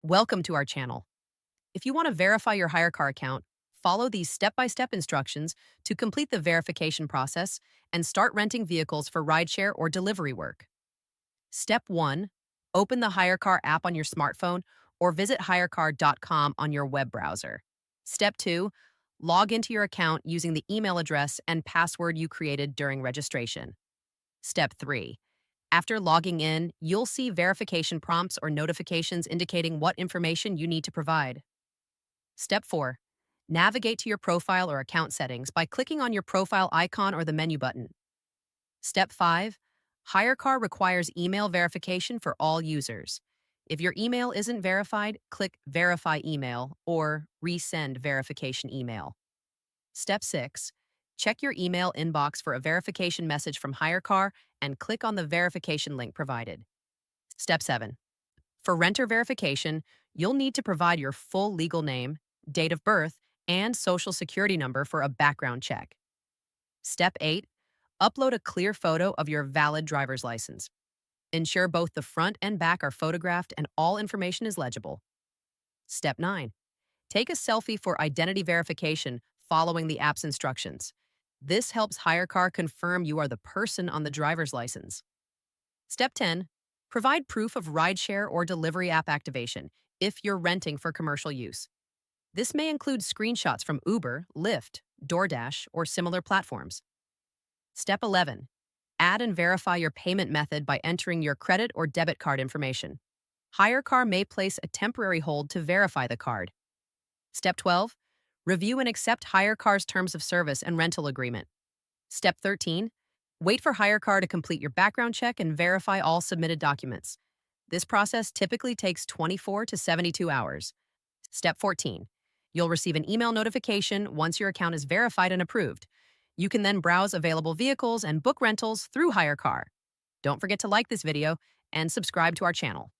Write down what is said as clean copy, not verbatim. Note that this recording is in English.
Welcome to our channel. If you want to verify your HyreCar account, follow these step-by-step instructions to complete the verification process and start renting vehicles for rideshare or delivery work. Step 1. Open the HyreCar app on your smartphone or visit HyreCar.com on your web browser. Step 2. Log into your account using the email address and password you created during registration. Step 3. After logging in, you'll see verification prompts or notifications indicating what information you need to provide. Step 4. Navigate to your profile or account settings by clicking on your profile icon or the menu button. Step 5. HyreCar requires email verification for all users. If your email isn't verified, click Verify Email or Resend Verification Email. Step 6. Check your email inbox for a verification message from HyreCar and click on the verification link provided. Step 7. For renter verification, you'll need to provide your full legal name, date of birth, and social security number for a background check. Step 8. Upload a clear photo of your valid driver's license. Ensure both the front and back are photographed and all information is legible. Step 9. Take a selfie for identity verification following the app's instructions. This helps HyreCar confirm you are the person on the driver's license. Step 10. Provide proof of rideshare or delivery app activation if you're renting for commercial use. This may include screenshots from Uber, Lyft, DoorDash, or similar platforms. Step 11. Add and verify your payment method by entering your credit or debit card information. HyreCar may place a temporary hold to verify the card. Step 12. Review and accept HyreCar's terms of service and rental agreement. Step 13. Wait for HyreCar to complete your background check and verify all submitted documents. This process typically takes 24 to 72 hours. Step 14. You'll receive an email notification once your account is verified and approved. You can then browse available vehicles and book rentals through HyreCar. Don't forget to like this video and subscribe to our channel.